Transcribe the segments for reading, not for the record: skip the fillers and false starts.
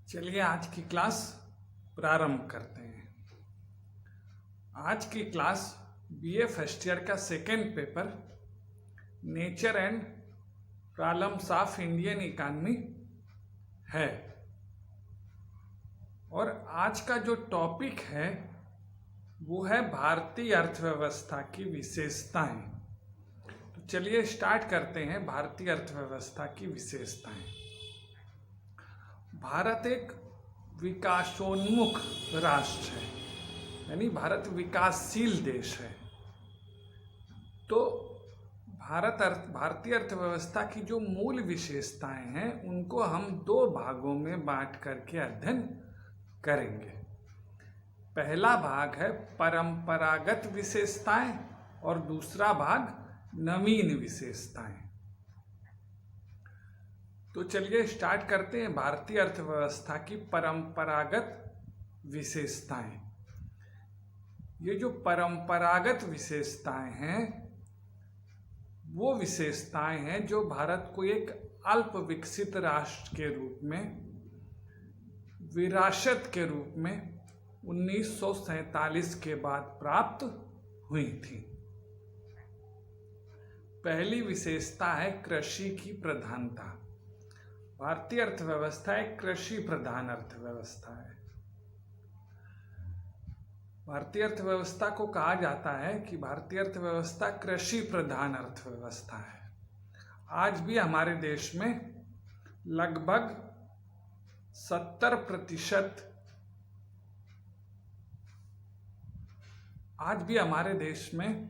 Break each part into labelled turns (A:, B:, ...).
A: चलिए आज की क्लास प्रारंभ करते हैं। आज की क्लास बीए फर्स्ट ईयर का second paper nature and problems of Indian economy है और आज का जो टॉपिक है वो है भारतीय अर्थव्यवस्था की विशेषताएं। तो चलिए स्टार्ट करते हैं। भारतीय अर्थव्यवस्था की विशेषताएं। भारत एक विकासोन्मुख राष्ट्र है, यानी भारत विकासशील देश है। तो भारतीय अर्थव्यवस्था की जो मूल विशेषताएं हैं उनको हम दो भागों में बांट करके अध्ययन करेंगे। पहला भाग है परंपरागत विशेषताएं और दूसरा भाग नवीन विशेषताएं। तो चलिए स्टार्ट करते हैं। भारतीय अर्थव्यवस्था की परंपरागत विशेषताएं। ये जो परंपरागत विशेषताएं हैं वो विशेषताएं हैं जो भारत को एक अल्प विकसित राष्ट्र के रूप में विरासत के रूप में 1947 के बाद प्राप्त हुई थी। पहली विशेषता है कृषि की प्रधानता। भारतीय अर्थव्यवस्था एक कृषि प्रधान अर्थव्यवस्था है। भारतीय अर्थव्यवस्था को कहा जाता है कि भारतीय अर्थव्यवस्था कृषि प्रधान अर्थव्यवस्था है। आज भी हमारे देश में लगभग 70% आज भी हमारे देश में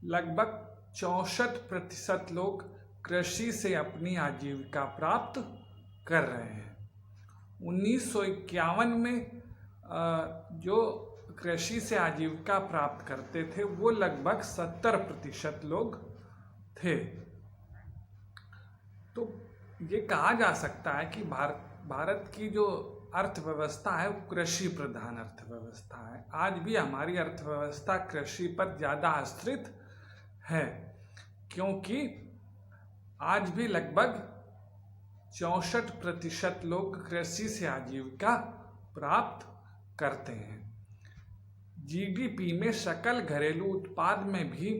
A: लगभग 64% लोग कृषि से अपनी आजीविका प्राप्त कर रहे हैं। 1951 में जो कृषि से आजीविका प्राप्त करते थे वो लगभग 70% लोग थे। तो ये कहा जा सकता है कि भारत की जो अर्थव्यवस्था है वो कृषि प्रधान अर्थव्यवस्था है। आज भी हमारी अर्थव्यवस्था कृषि पर ज़्यादा आश्रित है, क्योंकि आज भी लगभग 64% लोग कृषि से आजीविका प्राप्त करते हैं। जीडीपी में सकल घरेलू उत्पाद में भी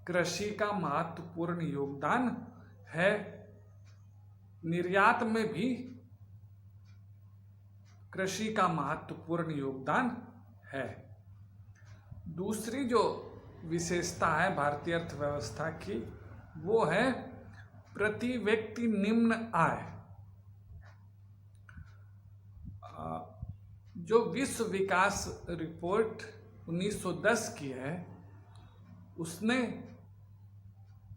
A: कृषि का महत्वपूर्ण योगदान है। निर्यात में भी कृषि का महत्वपूर्ण योगदान है। दूसरी जो विशेषता है भारतीय अर्थव्यवस्था की वो है प्रति व्यक्ति निम्न आय। जो विश्व विकास रिपोर्ट 1910 की है उसने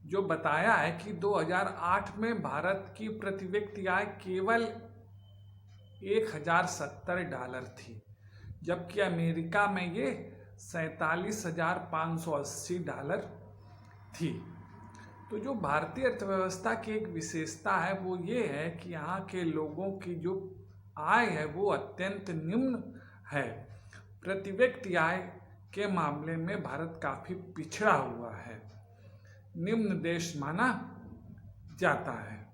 A: जो बताया है कि 2008 में भारत की प्रति व्यक्ति आय केवल $1070 थी, जबकि अमेरिका में ये $47,580 थी। तो जो भारतीय अर्थव्यवस्था की एक विशेषता है वो ये है कि यहाँ के लोगों की जो आय है वो अत्यंत निम्न है। प्रति व्यक्ति आय के मामले में भारत काफ़ी पिछड़ा हुआ है, निम्न देश माना जाता है।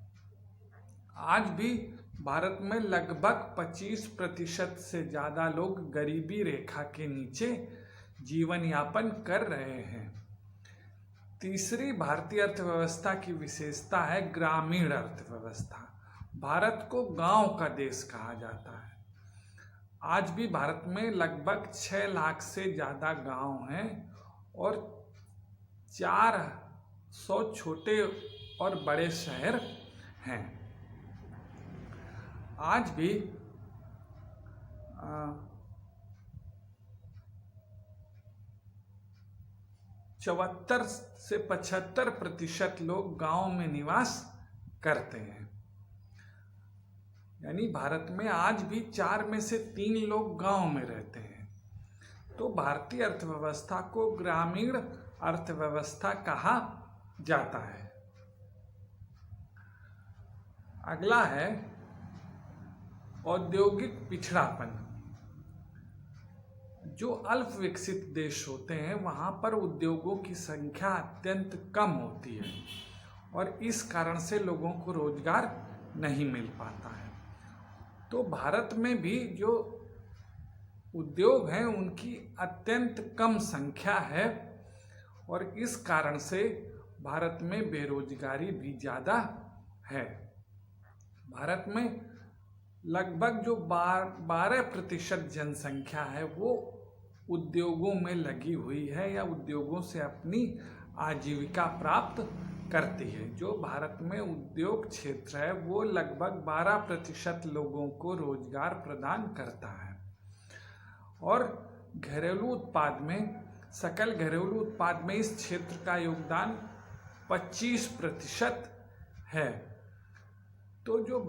A: आज भी भारत में लगभग 25% से ज़्यादा लोग गरीबी रेखा के नीचे जीवन यापन कर रहे हैं। तीसरी भारतीय अर्थव्यवस्था की विशेषता है ग्रामीण अर्थव्यवस्था। भारत को गांव का देश कहा जाता है। आज भी भारत में लगभग 6 लाख से ज़्यादा गांव हैं और 400 छोटे और बड़े शहर हैं। आज भी 74 से 75% लोग गांव में निवास करते हैं। यानी भारत में आज भी 4 में से 3 लोग गांव में रहते हैं। तो भारतीय अर्थव्यवस्था को ग्रामीण अर्थव्यवस्था कहा जाता है। अगला है औद्योगिक पिछड़ापन। जो अल्प विकसित देश होते हैं वहाँ पर उद्योगों की संख्या अत्यंत कम होती है और इस कारण से लोगों को रोजगार नहीं मिल पाता है। तो भारत में भी जो उद्योग हैं उनकी अत्यंत कम संख्या है और इस कारण से भारत में बेरोजगारी भी ज़्यादा है। भारत में लगभग जो 12% जनसंख्या है वो उद्योगों में लगी हुई है या उद्योगों से अपनी आजीविका प्राप्त करती है। जो भारत में उद्योग क्षेत्र है वो लगभग 12% लोगों को रोजगार प्रदान करता है और घरेलू उत्पाद में, सकल घरेलू उत्पाद में इस क्षेत्र का योगदान 25% है। तो जो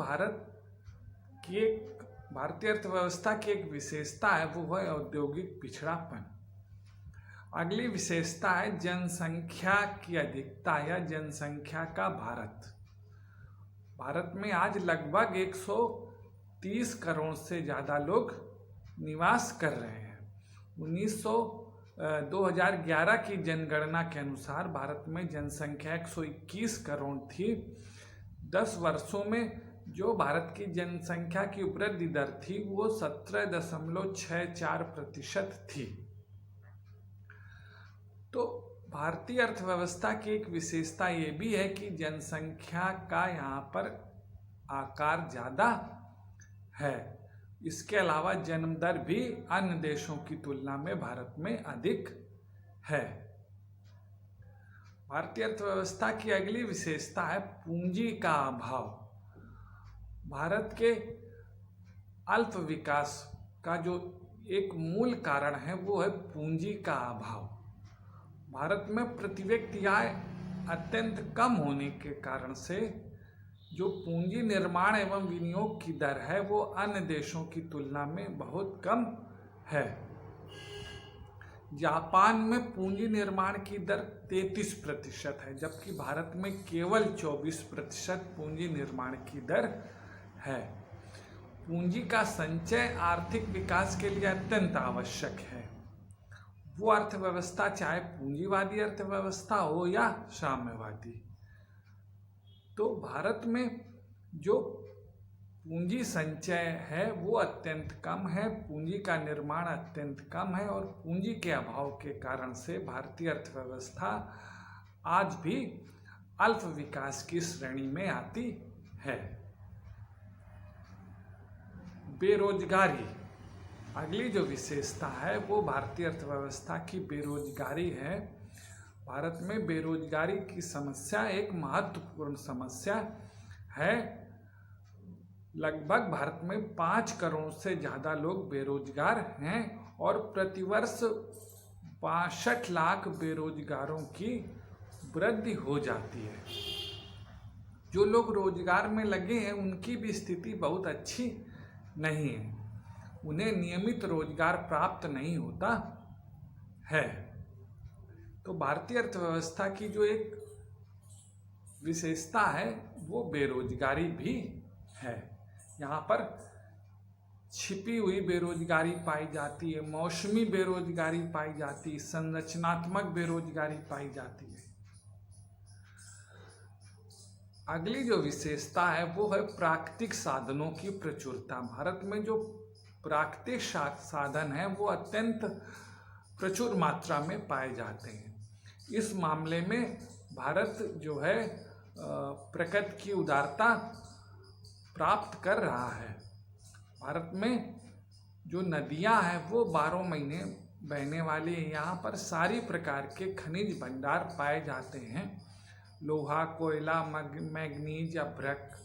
A: भारतीय अर्थव्यवस्था की एक विशेषता है वो है औद्योगिक पिछड़ापन। अगली विशेषता है जनसंख्या की अधिकता या जनसंख्या का भारत। भारत में आज लगभग 130 करोड़ से ज़्यादा लोग निवास कर रहे हैं। 2011 की जनगणना के अनुसार भारत में जनसंख्या 121 करोड़ थी। 10 वर्षों में जो भारत की जनसंख्या की वृद्धि दर थी वो 17.64% थी। तो भारतीय अर्थव्यवस्था की एक विशेषता ये भी है कि जनसंख्या का यहाँ पर आकार ज़्यादा है। इसके अलावा जन्म दर भी अन्य देशों की तुलना में भारत में अधिक है। भारतीय अर्थव्यवस्था की अगली विशेषता है पूंजी का अभाव। भारत के अल्प विकास का जो एक मूल कारण है वो है पूंजी का अभाव। भारत में प्रति व्यक्ति आय अत्यंत कम होने के कारण से जो पूंजी निर्माण एवं विनियोग की दर है वो अन्य देशों की तुलना में बहुत कम है। जापान में पूंजी निर्माण की दर 33% है जबकि भारत में केवल 24% पूंजी निर्माण की दर है। पूंजी का संचय आर्थिक विकास के लिए अत्यंत आवश्यक है। वो अर्थव्यवस्था चाहे पूंजीवादी अर्थव्यवस्था हो या साम्यवादी। तो भारत में जो पूंजी संचय है वो अत्यंत कम है, पूंजी का निर्माण अत्यंत कम है और पूंजी के अभाव के कारण से भारतीय अर्थव्यवस्था आज भी अल्प विकास की श्रेणी में आती है। बेरोजगारी, अगली जो विशेषता है वो भारतीय अर्थव्यवस्था की बेरोजगारी है। भारत में बेरोजगारी की समस्या एक महत्वपूर्ण समस्या है। लगभग भारत में 5 करोड़ से ज़्यादा लोग बेरोजगार हैं और प्रतिवर्ष 62 लाख बेरोजगारों की वृद्धि हो जाती है। जो लोग रोजगार में लगे हैं उनकी भी स्थिति बहुत अच्छी नहीं है, उन्हें नियमित रोजगार प्राप्त नहीं होता है। तो भारतीय अर्थव्यवस्था की जो एक विशेषता है वो बेरोजगारी भी है। यहाँ पर छिपी हुई बेरोजगारी पाई जाती है, मौसमी बेरोजगारी पाई जाती है, संरचनात्मक बेरोजगारी पाई जाती है। अगली जो विशेषता है वो है प्राकृतिक साधनों की प्रचुरता। भारत में जो प्राकृतिक साधन है वो अत्यंत प्रचुर मात्रा में पाए जाते हैं। इस मामले में भारत जो है प्रकृति की उदारता प्राप्त कर रहा है। भारत में जो नदियां हैं वो 12 महीने बहने वाली हैं। यहाँ पर सारी प्रकार के खनिज भंडार पाए जाते हैं। लोहा, कोयला, मैग्नीज, अभ्रक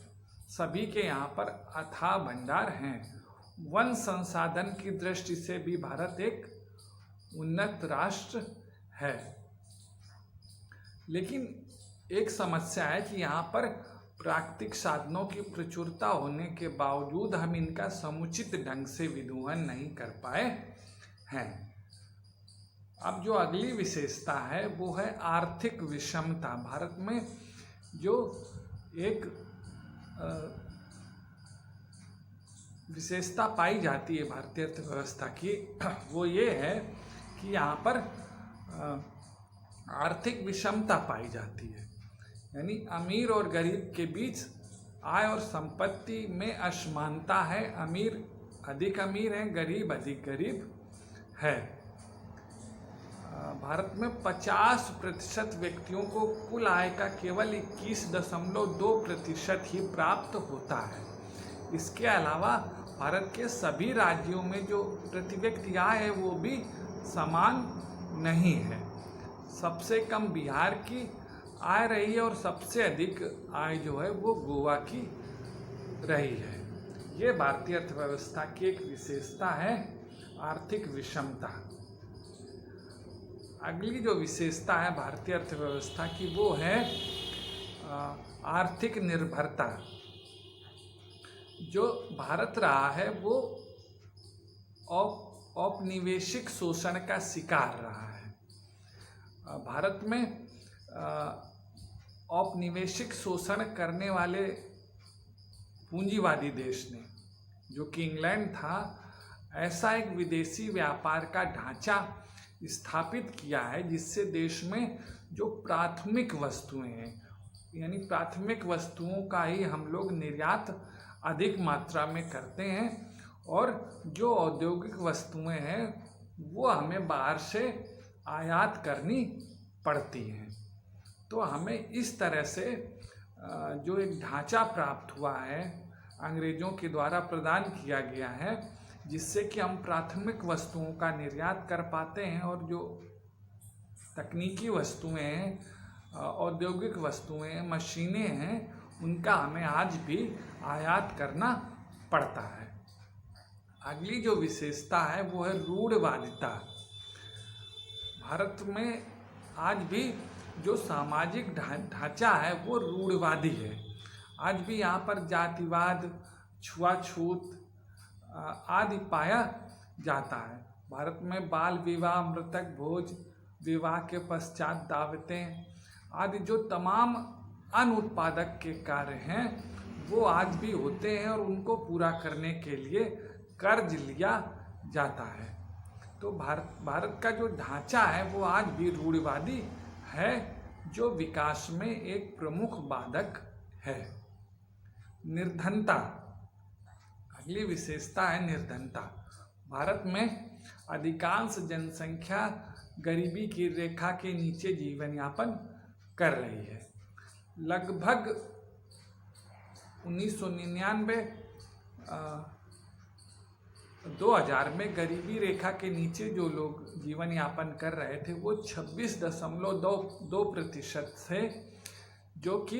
A: सभी के यहाँ पर अथाह भंडार हैं। वन संसाधन की दृष्टि से भी भारत एक उन्नत राष्ट्र है। लेकिन एक समस्या है कि यहाँ पर प्राकृतिक साधनों की प्रचुरता होने के बावजूद हम इनका समुचित ढंग से विदोहन नहीं कर पाए हैं। अब जो अगली विशेषता है वो है आर्थिक विषमता। भारत में जो एक विशेषता पाई जाती है भारतीय अर्थव्यवस्था की वो ये है कि यहाँ पर आर्थिक विषमता पाई जाती है, यानी अमीर और गरीब के बीच आय और संपत्ति में असमानता है, अमीर अधिक अमीर है, गरीब अधिक गरीब है। भारत में 50% व्यक्तियों को कुल आय का केवल 21.2% ही प्राप्त होता है। इसके अलावा भारत के सभी राज्यों में जो प्रति व्यक्ति आय है वो भी समान नहीं है। सबसे कम बिहार की आय रही है और सबसे अधिक आय जो है वो गोवा की रही है। ये भारतीय अर्थव्यवस्था की एक विशेषता है, आर्थिक विषमता। अगली जो विशेषता है भारतीय अर्थव्यवस्था की वो है आर्थिक निर्भरता। जो भारत रहा है वो औपनिवेशिक शोषण का शिकार रहा है। भारत में औपनिवेशिक शोषण करने वाले पूंजीवादी देश ने, जो कि इंग्लैंड था, ऐसा एक विदेशी व्यापार का ढांचा स्थापित किया है जिससे देश में जो प्राथमिक वस्तुएं हैं, यानी प्राथमिक वस्तुओं का ही हम लोग निर्यात अधिक मात्रा में करते हैं और जो औद्योगिक वस्तुएं हैं वो हमें बाहर से आयात करनी पड़ती हैं। तो हमें इस तरह से जो एक ढांचा प्राप्त हुआ है, अंग्रेजों के द्वारा प्रदान किया गया है, जिससे कि हम प्राथमिक वस्तुओं का निर्यात कर पाते हैं और जो तकनीकी वस्तुएं हैं, औद्योगिक वस्तुएं, मशीनें हैं, उनका हमें आज भी आयात करना पड़ता है। अगली जो विशेषता है वो है रूढ़वादिता। भारत में आज भी जो सामाजिक ढांचा है वो रूढ़वादी है। आज भी यहाँ पर जातिवाद, छुआछूत आदि पाया जाता है। भारत में बाल विवाह, मृतक भोज, विवाह के पश्चात दावतें आदि जो तमाम अनुत्पादक के कार्य हैं वो आज भी होते हैं और उनको पूरा करने के लिए कर्ज लिया जाता है। तो भारत का जो ढांचा है वो आज भी रूढ़िवादी है, जो विकास में एक प्रमुख बाधक है। निर्धनता, अगली विशेषता है निर्धनता। भारत में अधिकांश जनसंख्या गरीबी की रेखा के नीचे जीवन यापन कर रही है। लगभग 1999 2000 में गरीबी रेखा के नीचे जो लोग जीवन यापन कर रहे थे वो 26.2% से, जो कि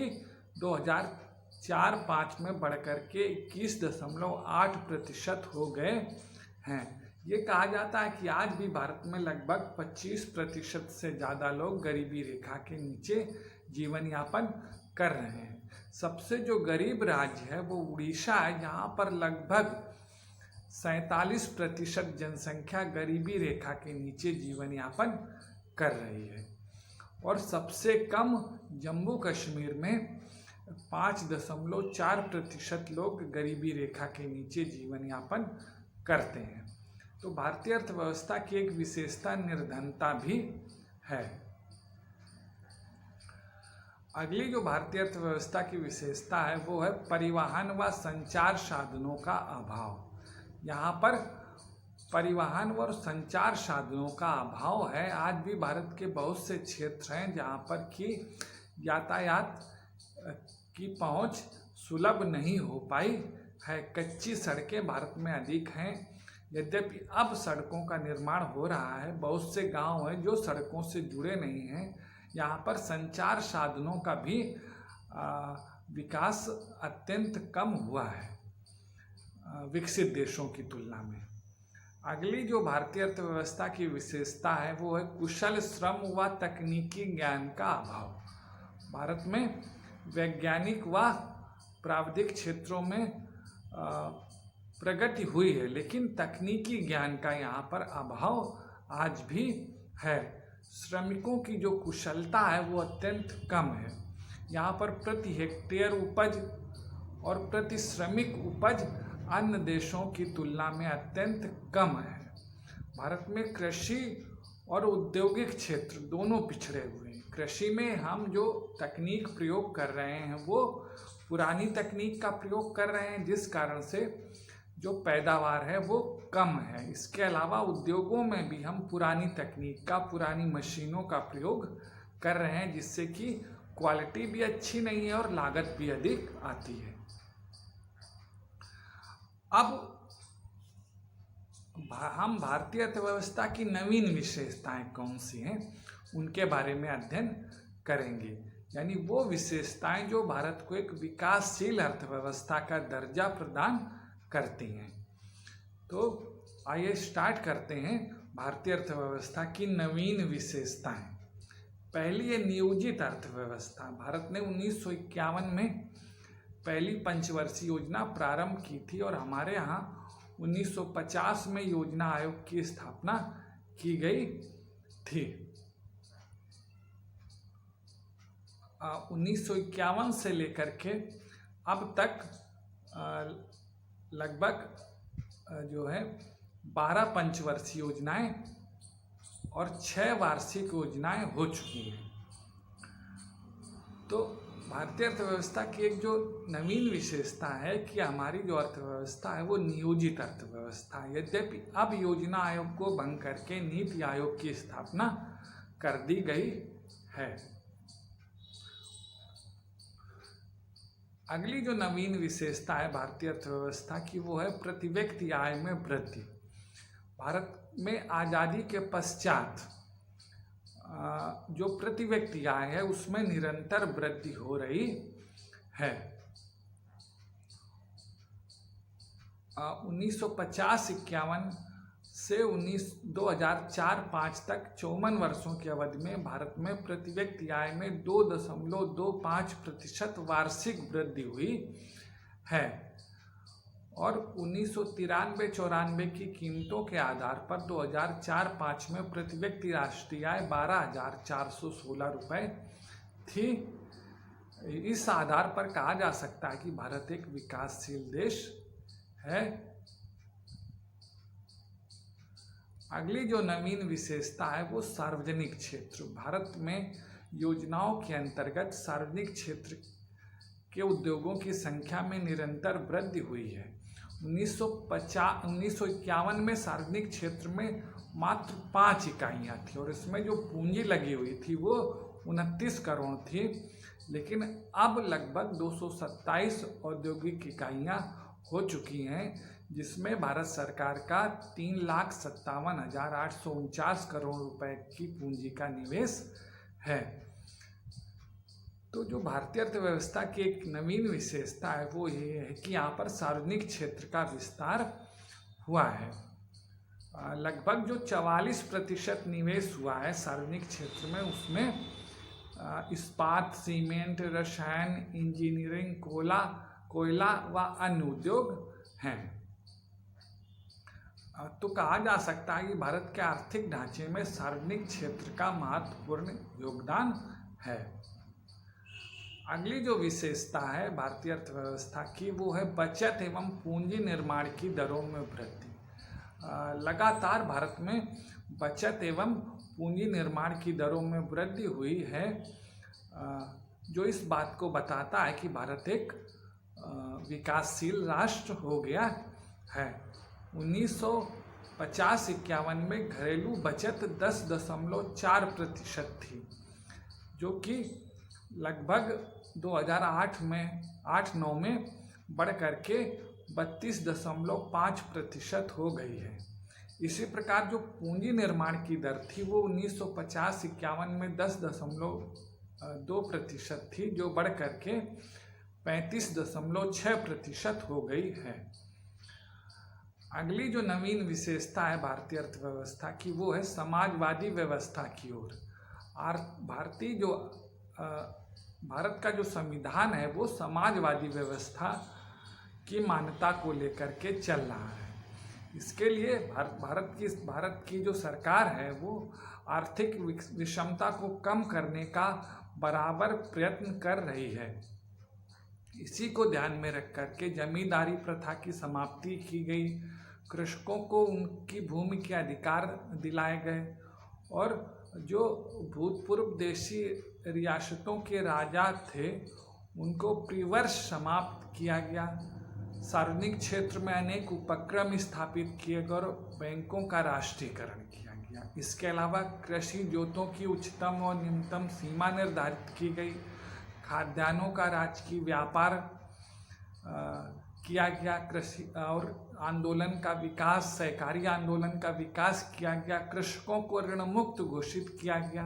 A: 2004-05 में बढ़कर के 21.8% हो गए हैं। ये कहा जाता है कि आज भी भारत में लगभग 25% से ज़्यादा लोग गरीबी रेखा के नीचे जीवन यापन कर रहे हैं। सबसे जो गरीब राज्य है वो उड़ीसा है, जहाँ पर लगभग 47% जनसंख्या गरीबी रेखा के नीचे जीवन यापन कर रही है और सबसे कम जम्मू कश्मीर में 5.4% लोग गरीबी रेखा के नीचे जीवन यापन करते हैं। तो भारतीय अर्थव्यवस्था की एक विशेषता निर्धनता भी है। अगली जो भारतीय अर्थव्यवस्था की विशेषता है वो है परिवहन व संचार साधनों का अभाव। यहाँ पर परिवहन और संचार साधनों का अभाव है। आज भी भारत के बहुत से क्षेत्र हैं जहाँ पर कि यातायात की पहुँच सुलभ नहीं हो पाई है। कच्ची सड़कें भारत में अधिक हैं। यद्यपि अब सड़कों का निर्माण हो रहा है, बहुत से गांव हैं जो सड़कों से जुड़े नहीं हैं। यहाँ पर संचार साधनों का भी विकास अत्यंत कम हुआ है विकसित देशों की तुलना में। अगली जो भारतीय अर्थव्यवस्था की विशेषता है वो है कुशल श्रम व तकनीकी ज्ञान का अभाव। भारत में वैज्ञानिक व प्राविधिक क्षेत्रों में प्रगति हुई है, लेकिन तकनीकी ज्ञान का यहाँ पर अभाव आज भी है। श्रमिकों की जो कुशलता है वो अत्यंत कम है। यहाँ पर प्रति हेक्टेयर उपज और प्रति श्रमिक उपज अन्य देशों की तुलना में अत्यंत कम है। भारत में कृषि और औद्योगिक क्षेत्र दोनों पिछड़े हुए हैं। कृषि में हम जो तकनीक प्रयोग कर रहे हैं वो पुरानी तकनीक का प्रयोग कर रहे हैं, जिस कारण से जो पैदावार है वो कम है। इसके अलावा उद्योगों में भी हम पुरानी तकनीक का, पुरानी मशीनों का प्रयोग कर रहे हैं, जिससे कि क्वालिटी भी अच्छी नहीं है और लागत भी अधिक आती है। अब हम भारतीय अर्थव्यवस्था की नवीन विशेषताएं कौन सी हैं उनके बारे में अध्ययन करेंगे, यानी वो विशेषताएं जो भारत को एक विकासशील अर्थव्यवस्था का दर्जा प्रदान करती हैं। तो आइए स्टार्ट करते हैं भारतीय अर्थव्यवस्था की नवीन विशेषताएं। पहली है नियोजित अर्थव्यवस्था। भारत ने 1951 में पहली पंचवर्षीय योजना प्रारंभ की थी और हमारे यहाँ 1950 में योजना आयोग की स्थापना की गई थी। 1951 से लेकर के अब तक लगभग जो है 12 पंचवर्षीय योजनाएं और 6 वार्षिक योजनाएं हो चुकी हैं। तो भारतीय अर्थव्यवस्था की एक जो नवीन विशेषता है कि हमारी जो अर्थव्यवस्था है वो नियोजित अर्थव्यवस्था है। यद्यपि अब योजना आयोग को भंग करके नीति आयोग की स्थापना कर दी गई है। अगली जो नवीन विशेषता है भारतीय अर्थव्यवस्था की वो है प्रति व्यक्ति आय में वृद्धि। भारत में आज़ादी के पश्चात जो प्रति व्यक्ति आय है उसमें निरंतर वृद्धि हो रही है। 1950-51 से 2004-05 तक 54 वर्षों की अवधि में भारत में प्रति व्यक्ति आय में 2.25% वार्षिक वृद्धि हुई है और 1993-94 की कीमतों के आधार पर 2004-05 में प्रति व्यक्ति राष्ट्रीय आय 12,416 रुपये थी। इस आधार पर कहा जा सकता है कि भारत एक विकासशील देश है। अगली जो नवीन विशेषता है वो सार्वजनिक क्षेत्र। भारत में योजनाओं के अंतर्गत सार्वजनिक क्षेत्र के उद्योगों की संख्या में निरंतर वृद्धि हुई है। 1951 में सार्वजनिक क्षेत्र में मात्र 5 इकाइयाँ थी और इसमें जो पूंजी लगी हुई थी वो 29 करोड़ थी, लेकिन अब लगभग 227 औद्योगिक इकाइयाँ हो चुकी हैं, जिसमें भारत सरकार का 3,57,849 करोड़ रुपए की पूंजी का निवेश है। तो जो भारतीय अर्थव्यवस्था की एक नवीन विशेषता है वो ये है कि यहाँ पर सार्वजनिक क्षेत्र का विस्तार हुआ है। लगभग जो 44% निवेश हुआ है सार्वजनिक क्षेत्र में, उसमें इस्पात, सीमेंट, रसायन, इंजीनियरिंग, कोयला व अन्य उद्योग हैं। तो कहा जा सकता है कि भारत के आर्थिक ढांचे में सार्वजनिक क्षेत्र का महत्वपूर्ण योगदान है। अगली जो विशेषता है भारतीय अर्थव्यवस्था की वो है बचत एवं पूंजी निर्माण की दरों में वृद्धि। लगातार भारत में बचत एवं पूंजी निर्माण की दरों में वृद्धि हुई है, जो इस बात को बताता है कि भारत एक विकासशील राष्ट्र हो गया है। 1950-51 में घरेलू बचत 10.4% थी, जो कि लगभग 2008-09 में बढ़ करके 32.5% हो गई है। इसी प्रकार जो पूंजी निर्माण की दर थी वो 1950-51 में 10.2% थी, जो बढ़ करके 35.6% हो गई है। अगली जो नवीन विशेषता है भारतीय अर्थव्यवस्था की वो है समाजवादी व्यवस्था की ओर। भारत का जो संविधान है वो समाजवादी व्यवस्था की मान्यता को लेकर के चल रहा है। इसके लिए भारत की जो सरकार है वो आर्थिक विषमता को कम करने का बराबर प्रयत्न कर रही है। इसी को ध्यान में रख करके जमींदारी प्रथा की समाप्ति की गई, कृषकों को उनकी भूमि के अधिकार दिलाए गए और जो भूतपूर्व देशी रियासतों के राजा थे उनको प्रतिवर्ष समाप्त किया गया। सार्वजनिक क्षेत्र में अनेक उपक्रम स्थापित किए गए और बैंकों का राष्ट्रीयकरण किया गया। इसके अलावा कृषि जोतों की उच्चतम और न्यूनतम सीमा निर्धारित की गई। खाद्यान्नों का राजकीय व्यापार किया गया। कृषि और आंदोलन का विकास, सहकारी आंदोलन का विकास किया गया। कृषकों को ऋण मुक्त घोषित किया गया।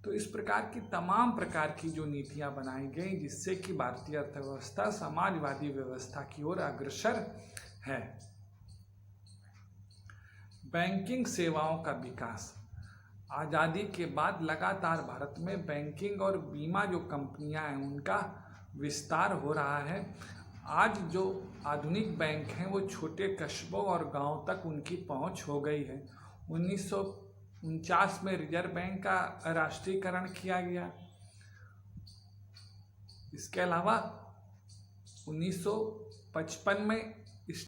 A: तो इस प्रकार की तमाम प्रकार की जो नीतियां बनाई गई, जिससे कि भारतीय अर्थव्यवस्था समाजवादी व्यवस्था की ओर अग्रसर है। बैंकिंग सेवाओं का विकास। आज़ादी के बाद लगातार भारत में बैंकिंग और बीमा जो कंपनियां हैं उनका विस्तार हो रहा है। आज जो आधुनिक बैंक हैं वो छोटे कस्बों और गांव तक उनकी पहुंच हो गई है। 1949 में रिजर्व बैंक का राष्ट्रीयकरण किया गया। इसके अलावा 1955 में